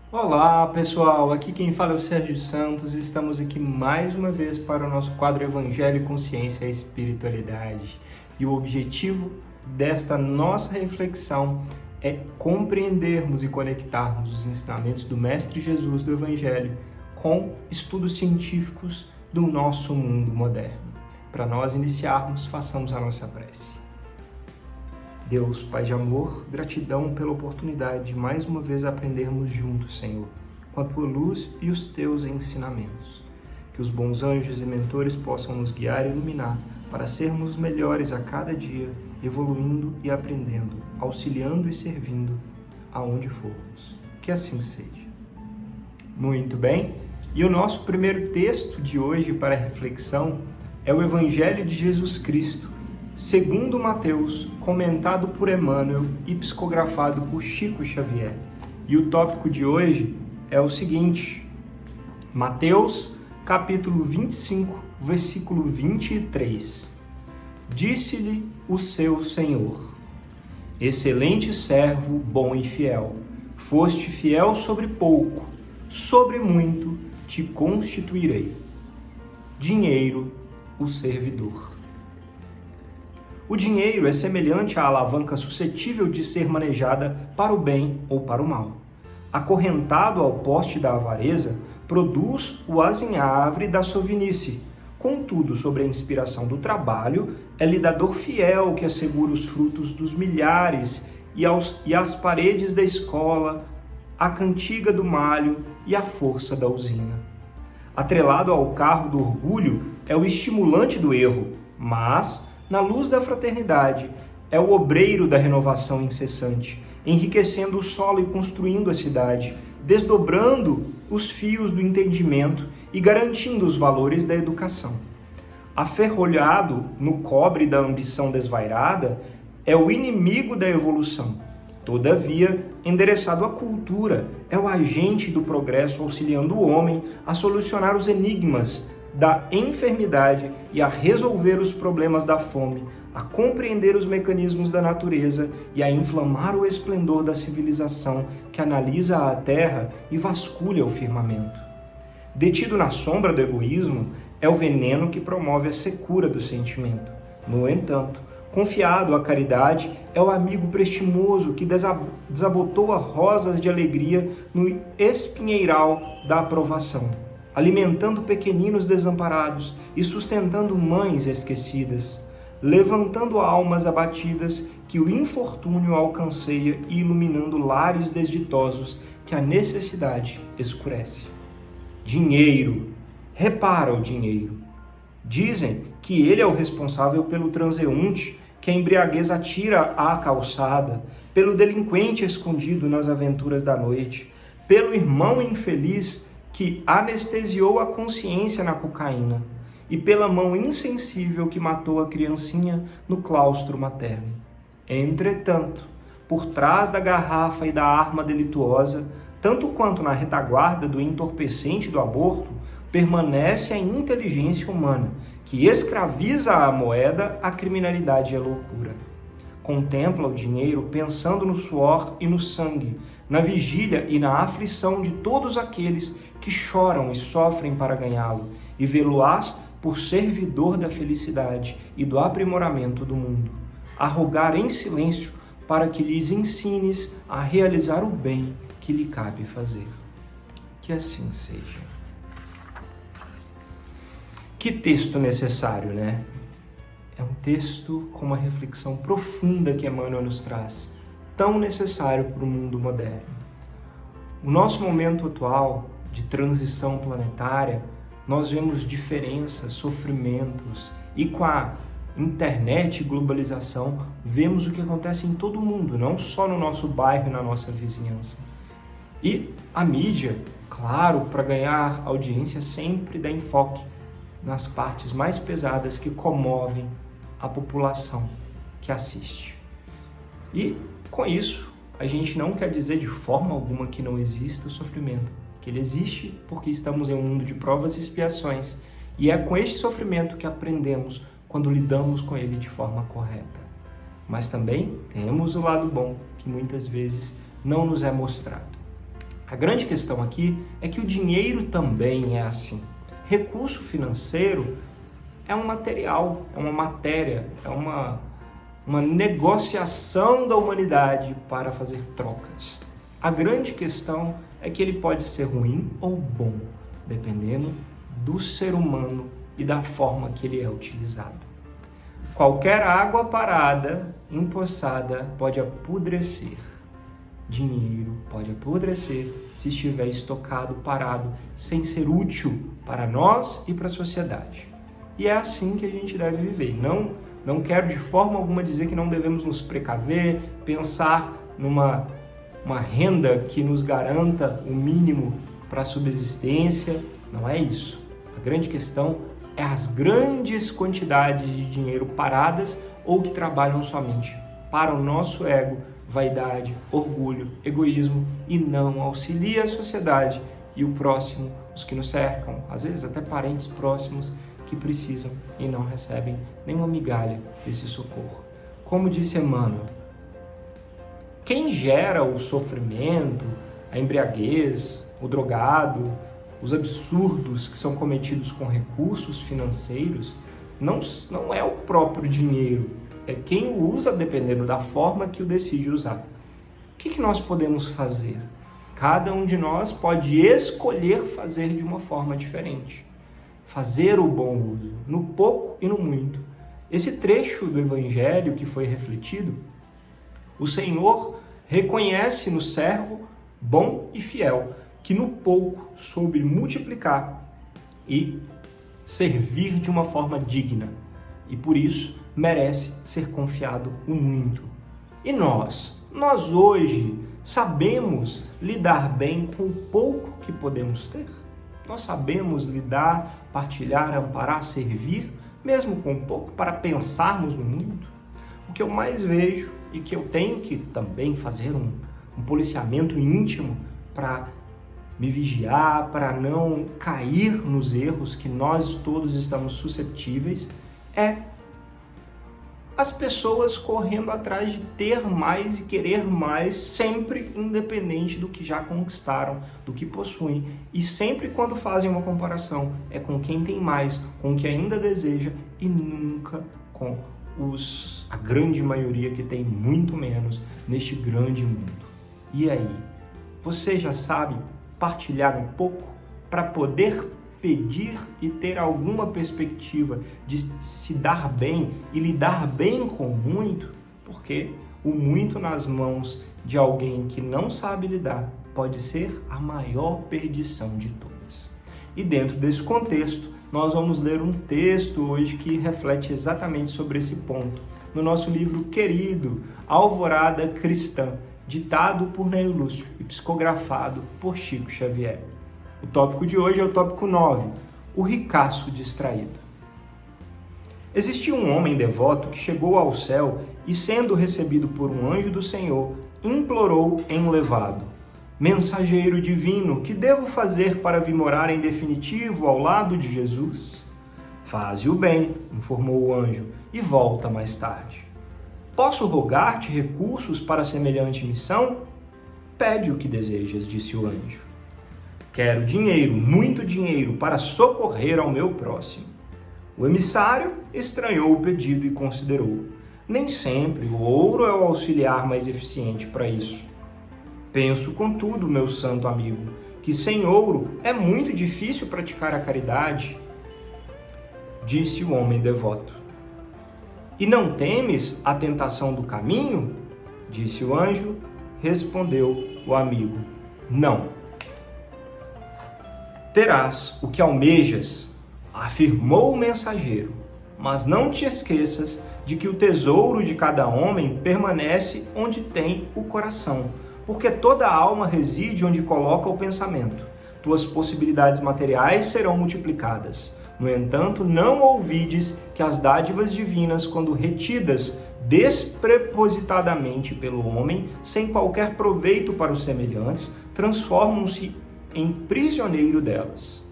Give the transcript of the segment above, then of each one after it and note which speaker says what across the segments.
Speaker 1: Olá pessoal, aqui quem fala é o Sérgio Santos e estamos aqui mais uma vez para o nosso quadro Evangelho, Consciência e Espiritualidade. E o objetivo desta nossa reflexão é compreendermos e conectarmos os ensinamentos do Mestre Jesus do Evangelho com estudos científicos do nosso mundo moderno. Para nós iniciarmos, façamos a nossa prece. Deus, Pai de amor, gratidão pela oportunidade de mais uma vez aprendermos juntos, Senhor, com a Tua luz e os Teus ensinamentos. Que os bons anjos e mentores possam nos guiar e iluminar para sermos melhores a cada dia, evoluindo e aprendendo, auxiliando e servindo aonde formos. Que assim seja. Muito bem, e o nosso primeiro texto de hoje para reflexão é o Evangelho de Jesus Cristo, segundo Mateus, comentado por Emmanuel e psicografado por Chico Xavier. E o tópico de hoje é o seguinte: Mateus, capítulo 25, versículo 23. Disse-lhe o seu Senhor: Excelente servo, bom e fiel, foste fiel sobre pouco, sobre muito te constituirei. Dinheiro, o servidor. O dinheiro é semelhante à alavanca suscetível de ser manejada para o bem ou para o mal. Acorrentado ao poste da avareza, produz o azinhavre da sovinice. Contudo, sobre a inspiração do trabalho, é lidador fiel que assegura os frutos dos milhares e as paredes da escola, a cantiga do malho e a força da usina. Atrelado ao carro do orgulho, é o estimulante do erro, mas na luz da fraternidade, é o obreiro da renovação incessante, enriquecendo o solo e construindo a cidade, desdobrando os fios do entendimento e garantindo os valores da educação. Aferrolhado no cobre da ambição desvairada, é o inimigo da evolução. Todavia, endereçado à cultura, é o agente do progresso auxiliando o homem a solucionar os enigmas da enfermidade e a resolver os problemas da fome, a compreender os mecanismos da natureza e a inflamar o esplendor da civilização que analisa a terra e vasculha o firmamento. Detido na sombra do egoísmo, é o veneno que promove a secura do sentimento. No entanto, confiado à caridade, é o amigo prestimoso que desabotoa rosas de alegria no espinheiral da aprovação, alimentando pequeninos desamparados e sustentando mães esquecidas, levantando almas abatidas que o infortúnio alcanceia e iluminando lares desditosos que a necessidade escurece. Dinheiro, repara o dinheiro. Dizem que ele é o responsável pelo transeunte que a embriaguez atira à calçada, pelo delinquente escondido nas aventuras da noite, pelo irmão infeliz que anestesiou a consciência na cocaína e pela mão insensível que matou a criancinha no claustro materno. Entretanto, por trás da garrafa e da arma delituosa, tanto quanto na retaguarda do entorpecente do aborto, permanece a inteligência humana, que escraviza a moeda, a criminalidade e a loucura. Contempla o dinheiro pensando no suor e no sangue, na vigília e na aflição de todos aqueles que choram e sofrem para ganhá-lo, e vê-lo-ás por servidor da felicidade e do aprimoramento do mundo, a rogar em silêncio para que lhes ensines a realizar o bem que lhe cabe fazer. Que assim seja. Que texto necessário, né? É um texto com uma reflexão profunda que Emmanuel nos traz, tão necessário para o mundo moderno. O nosso momento atual de transição planetária, nós vemos diferenças, sofrimentos, e com a internet e globalização, vemos o que acontece em todo o mundo, não só no nosso bairro e na nossa vizinhança. E a mídia, claro, para ganhar audiência, sempre dá enfoque nas partes mais pesadas que comovem a população que assiste. E com isso, a gente não quer dizer de forma alguma que não exista o sofrimento, que ele existe porque estamos em um mundo de provas e expiações, e é com este sofrimento que aprendemos quando lidamos com ele de forma correta. Mas também temos o lado bom, que muitas vezes não nos é mostrado. A grande questão aqui é que o dinheiro também é assim. Recurso financeiro é um material, é uma matéria, é uma negociação da humanidade para fazer trocas. A grande questão é que ele pode ser ruim ou bom, dependendo do ser humano e da forma que ele é utilizado. Qualquer água parada, empoçada, pode apodrecer. Dinheiro pode apodrecer se estiver estocado, parado, sem ser útil para nós e para a sociedade. E é assim que a gente deve viver. Não quero de forma alguma dizer que não devemos nos precaver, pensar numa renda que nos garanta o mínimo para a subsistência. Não é isso. A grande questão é as grandes quantidades de dinheiro paradas ou que trabalham somente para o nosso ego, vaidade, orgulho, egoísmo e não auxilia a sociedade e o próximo, os que nos cercam, às vezes até parentes próximos que precisam e não recebem nenhuma migalha desse socorro. Como disse Emmanuel, quem gera o sofrimento, a embriaguez, o drogado, os absurdos que são cometidos com recursos financeiros, não é o próprio dinheiro, é quem o usa dependendo da forma que o decide usar. O que nós podemos fazer? Cada um de nós pode escolher fazer de uma forma diferente. Fazer o bom uso, no pouco e no muito. Esse trecho do Evangelho que foi refletido, o Senhor reconhece no servo bom e fiel, que no pouco soube multiplicar e servir de uma forma digna. E por isso merece ser confiado o muito. E nós hoje sabemos lidar bem com o pouco que podemos ter? Nós sabemos lidar, partilhar, amparar, servir, mesmo com pouco, para pensarmos no mundo? O que eu mais vejo e que eu tenho que também fazer um policiamento íntimo para me vigiar, para não cair nos erros que nós todos estamos suscetíveis, é as pessoas correndo atrás de ter mais e querer mais, sempre independente do que já conquistaram, do que possuem. E sempre quando fazem uma comparação, é com quem tem mais, com o que ainda deseja e nunca com a grande maioria que tem muito menos neste grande mundo. E aí, você já sabe partilhar um pouco para poder pedir e ter alguma perspectiva de se dar bem e lidar bem com o muito? Porque o muito nas mãos de alguém que não sabe lidar pode ser a maior perdição de todas. E dentro desse contexto, nós vamos ler um texto hoje que reflete exatamente sobre esse ponto, no nosso livro querido Alvorada Cristã, ditado por Neio Lúcio e psicografado por Chico Xavier. O tópico de hoje é o tópico 9, o ricaço distraído. Existia um homem devoto que chegou ao céu e, sendo recebido por um anjo do Senhor, implorou enlevado: mensageiro divino, que devo fazer para vir morar em definitivo ao lado de Jesus? Faze o bem, informou o anjo, e volta mais tarde. Posso rogar-te recursos para semelhante missão? Pede o que desejas, disse o anjo. Quero dinheiro, muito dinheiro, para socorrer ao meu próximo. O emissário estranhou o pedido e considerou: nem sempre o ouro é o auxiliar mais eficiente para isso. Penso, contudo, meu santo amigo, que sem ouro é muito difícil praticar a caridade, disse o homem devoto. E não temes a tentação do caminho? Disse o anjo. Respondeu o amigo: não. Terás o que almejas, afirmou o mensageiro, mas não te esqueças de que o tesouro de cada homem permanece onde tem o coração, porque toda a alma reside onde coloca o pensamento. Tuas possibilidades materiais serão multiplicadas. No entanto, não ouvides que as dádivas divinas, quando retidas desprepositadamente pelo homem, sem qualquer proveito para os semelhantes, transformam-se em prisioneiro delas.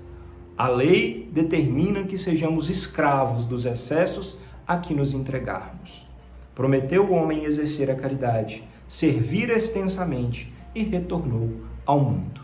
Speaker 1: A lei determina que sejamos escravos dos excessos a que nos entregarmos. Prometeu o homem exercer a caridade, servir extensamente e retornou ao mundo.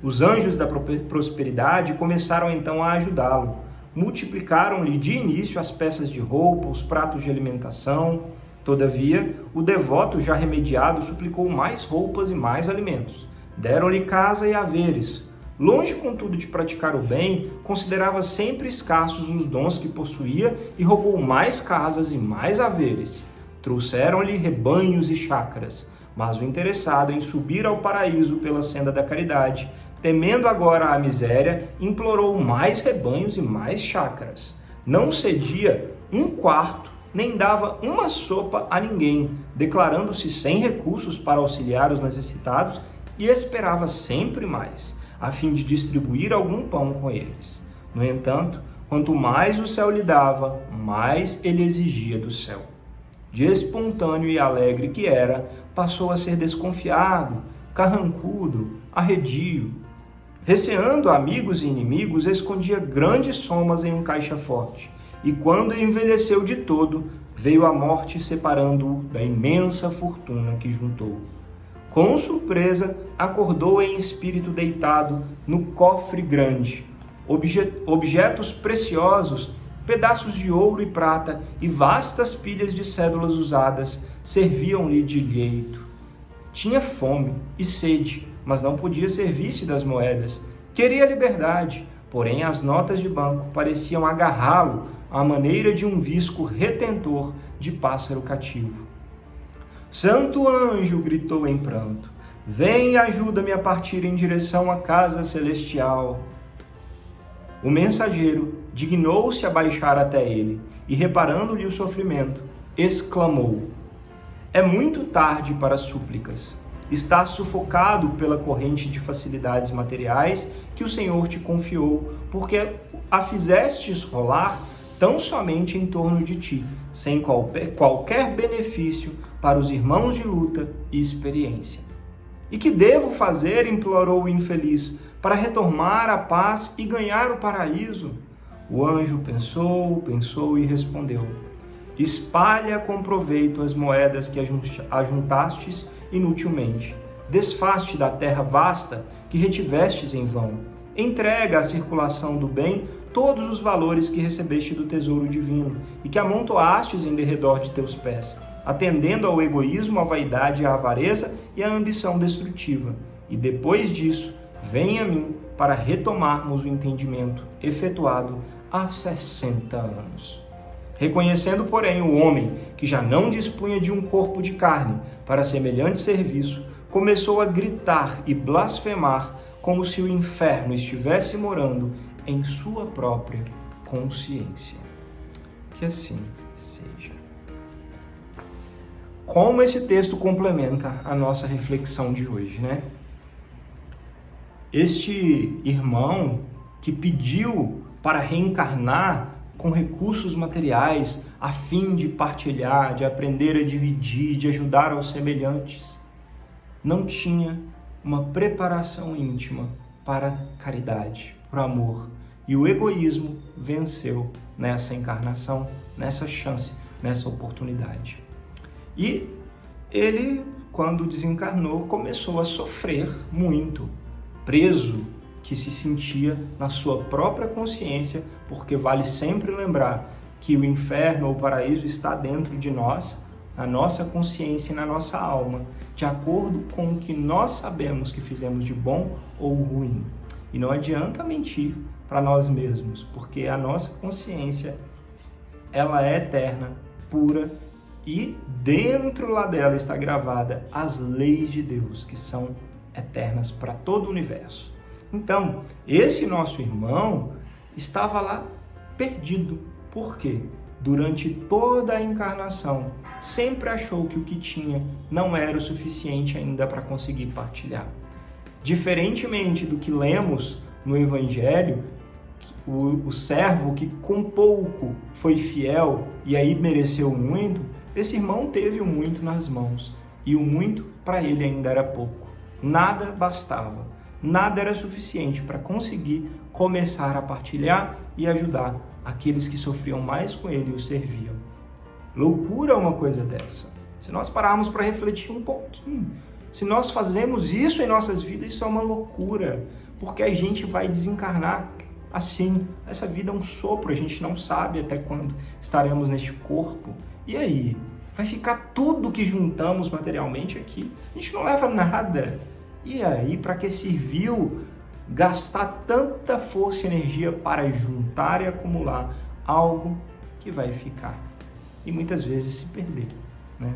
Speaker 1: Os anjos da prosperidade começaram então a ajudá-lo. Multiplicaram-lhe de início as peças de roupa, os pratos de alimentação. Todavia, o devoto já remediado suplicou mais roupas e mais alimentos. Deram-lhe casa e haveres. Longe, contudo, de praticar o bem, considerava sempre escassos os dons que possuía e roubou mais casas e mais haveres. Trouxeram-lhe rebanhos e chácaras, mas o interessado em subir ao paraíso pela senda da caridade, temendo agora a miséria, implorou mais rebanhos e mais chácaras. Não cedia um quarto, nem dava uma sopa a ninguém, declarando-se sem recursos para auxiliar os necessitados e esperava sempre mais, a fim de distribuir algum pão com eles. No entanto, quanto mais o céu lhe dava, mais ele exigia do céu. De espontâneo e alegre que era, passou a ser desconfiado, carrancudo, arredio. Receando amigos e inimigos, escondia grandes somas em um caixa forte, e quando envelheceu de todo, veio a morte separando-o da imensa fortuna que juntou. Com surpresa, acordou em espírito deitado no cofre grande. Objetos preciosos, pedaços de ouro e prata e vastas pilhas de cédulas usadas serviam-lhe de leito. Tinha fome e sede, mas não podia servir-se das moedas. Queria liberdade, porém as notas de banco pareciam agarrá-lo à maneira de um visco retentor de pássaro cativo. Santo anjo, gritou em pranto, vem e ajuda-me a partir em direção à casa celestial. O mensageiro dignou-se a baixar até ele e, reparando-lhe o sofrimento, exclamou: é muito tarde para súplicas. Estás sufocado pela corrente de facilidades materiais que o Senhor te confiou, porque a fizestes rolar tão somente em torno de ti, sem qualquer benefício para os irmãos de luta e experiência. E que devo fazer, implorou o infeliz, para retomar a paz e ganhar o paraíso? O anjo pensou e respondeu: espalha com proveito as moedas que ajuntastes inutilmente. Desfaste da terra vasta que retivestes em vão. Entrega à circulação do bem todos os valores que recebeste do tesouro divino e que amontoastes em derredor de teus pés, atendendo ao egoísmo, à vaidade, à avareza e à ambição destrutiva. E depois disso, vem a mim para retomarmos o entendimento efetuado há 60 anos. Reconhecendo, porém, o homem que já não dispunha de um corpo de carne para semelhante serviço, começou a gritar e blasfemar como se o inferno estivesse morando em sua própria consciência. Que assim seja. Como esse texto complementa a nossa reflexão de hoje, né? Este irmão que pediu para reencarnar com recursos materiais a fim de partilhar, de aprender a dividir, de ajudar aos semelhantes, não tinha uma preparação íntima para a caridade, para o amor. E o egoísmo venceu nessa encarnação, nessa chance, nessa oportunidade. E ele, quando desencarnou, começou a sofrer muito, preso, que se sentia na sua própria consciência, porque vale sempre lembrar que o inferno ou o paraíso está dentro de nós, na nossa consciência e na nossa alma, de acordo com o que nós sabemos que fizemos de bom ou ruim. E não adianta mentir para nós mesmos, porque a nossa consciência, ela é eterna, pura, e dentro lá dela está gravada as leis de Deus, que são eternas para todo o universo. Então, esse nosso irmão estava lá perdido. Por quê? Durante toda a encarnação, sempre achou que o que tinha não era o suficiente ainda para conseguir partilhar. Diferentemente do que lemos no Evangelho, o servo que com pouco foi fiel e aí mereceu muito, esse irmão teve o muito nas mãos e o muito para ele ainda era pouco. Nada bastava, nada era suficiente para conseguir começar a partilhar e ajudar aqueles que sofriam mais com ele e o serviam. Loucura uma coisa dessa. Se nós pararmos para refletir um pouquinho, se nós fazemos isso em nossas vidas, isso é uma loucura, porque a gente vai desencarnar assim. Essa vida é um sopro, a gente não sabe até quando estaremos neste corpo. E aí? Vai ficar tudo que juntamos materialmente aqui? A gente não leva nada. E aí, para que serviu gastar tanta força e energia para juntar e acumular algo que vai ficar e muitas vezes se perder, né?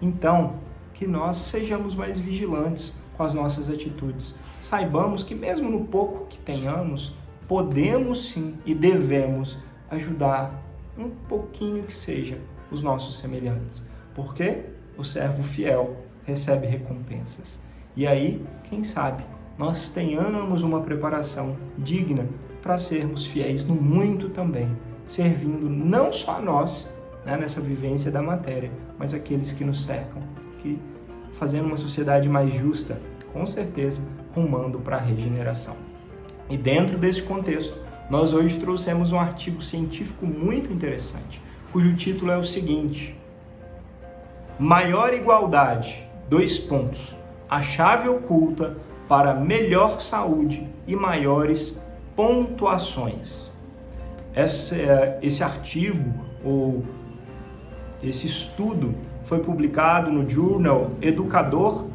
Speaker 1: Então, que nós sejamos mais vigilantes com as nossas atitudes. Saibamos que mesmo no pouco que tenhamos, podemos sim e devemos ajudar um pouquinho que seja os nossos semelhantes, porque o servo fiel recebe recompensas. E aí, quem sabe, nós tenhamos uma preparação digna para sermos fiéis no muito também, servindo não só a nós, né, nessa vivência da matéria, mas aqueles que nos cercam, que fazendo uma sociedade mais justa, com certeza, rumando para a regeneração. E dentro desse contexto, nós hoje trouxemos um artigo científico muito interessante, cujo título é o seguinte: Maior igualdade, : a chave oculta para melhor saúde e maiores pontuações. Esse artigo, ou esse estudo, foi publicado no Journal Educador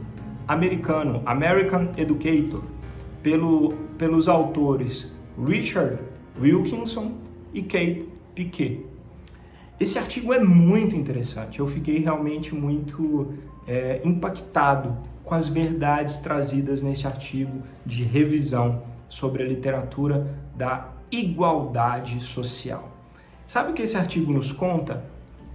Speaker 1: Americano, American Educator, pelos autores Richard Wilkinson e Kate Piquet. Esse artigo é muito interessante, eu fiquei realmente muito impactado com as verdades trazidas nesse artigo de revisão sobre a literatura da igualdade social. Sabe o que esse artigo nos conta?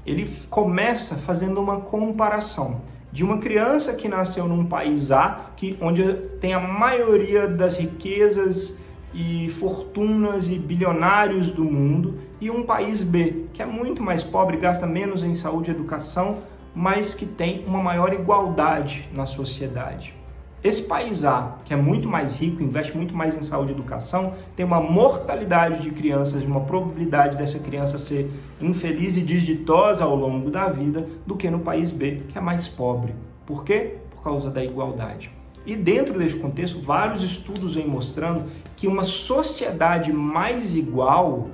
Speaker 1: Ele começa fazendo uma comparação de uma criança que nasceu num país A, onde tem a maioria das riquezas e fortunas e bilionários do mundo, e um país B, que é muito mais pobre, gasta menos em saúde e educação, mas que tem uma maior igualdade na sociedade. Esse país A, que é muito mais rico, investe muito mais em saúde e educação, tem uma mortalidade de crianças, uma probabilidade dessa criança ser infeliz e desditosa ao longo da vida, do que no país B, que é mais pobre. Por quê? Por causa da igualdade. E dentro desse contexto, vários estudos vêm mostrando que uma sociedade mais igual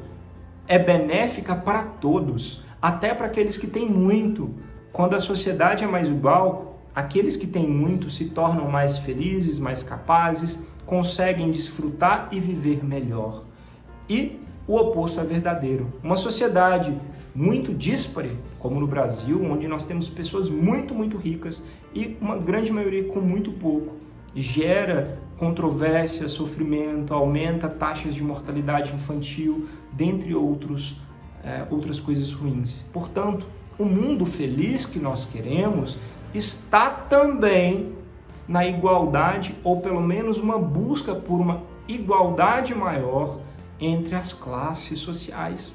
Speaker 1: é benéfica para todos, até para aqueles que têm muito. Quando a sociedade é mais igual, aqueles que têm muito se tornam mais felizes, mais capazes, conseguem desfrutar e viver melhor. E o oposto é verdadeiro. Uma sociedade muito díspare, como no Brasil, onde nós temos pessoas muito, muito ricas e uma grande maioria com muito pouco, gera controvérsia, sofrimento, aumenta taxas de mortalidade infantil, dentre outras coisas ruins. Portanto, o mundo feliz que nós queremos está também na igualdade, ou pelo menos uma busca por uma igualdade maior entre as classes sociais.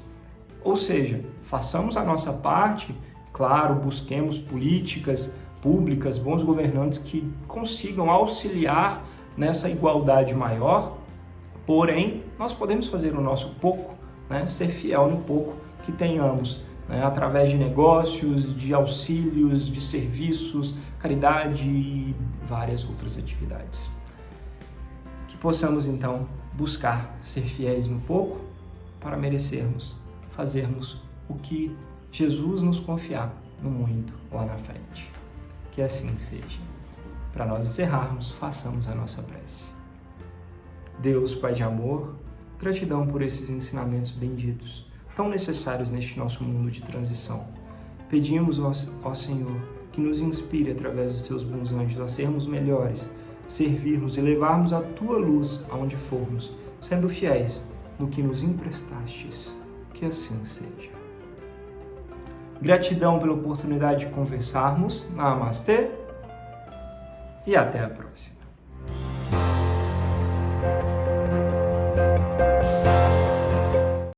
Speaker 1: Ou seja, façamos a nossa parte, claro, busquemos políticas públicas, bons governantes que consigam auxiliar nessa igualdade maior, porém, nós podemos fazer o nosso pouco, né? Ser fiel no pouco que tenhamos, através de negócios, de auxílios, de serviços, caridade e várias outras atividades. Que possamos, então, buscar ser fiéis no pouco para merecermos fazermos o que Jesus nos confiar no muito lá na frente. Que assim seja. Para nós encerrarmos, façamos a nossa prece. Deus, Pai de amor, gratidão por esses ensinamentos benditos, tão necessários neste nosso mundo de transição. Pedimos, ó Senhor, que nos inspire através dos Teus bons anjos a sermos melhores, servirmos e levarmos a Tua luz aonde formos, sendo fiéis no que nos emprestastes. Que assim seja. Gratidão pela oportunidade de conversarmos. Namastê e até a próxima.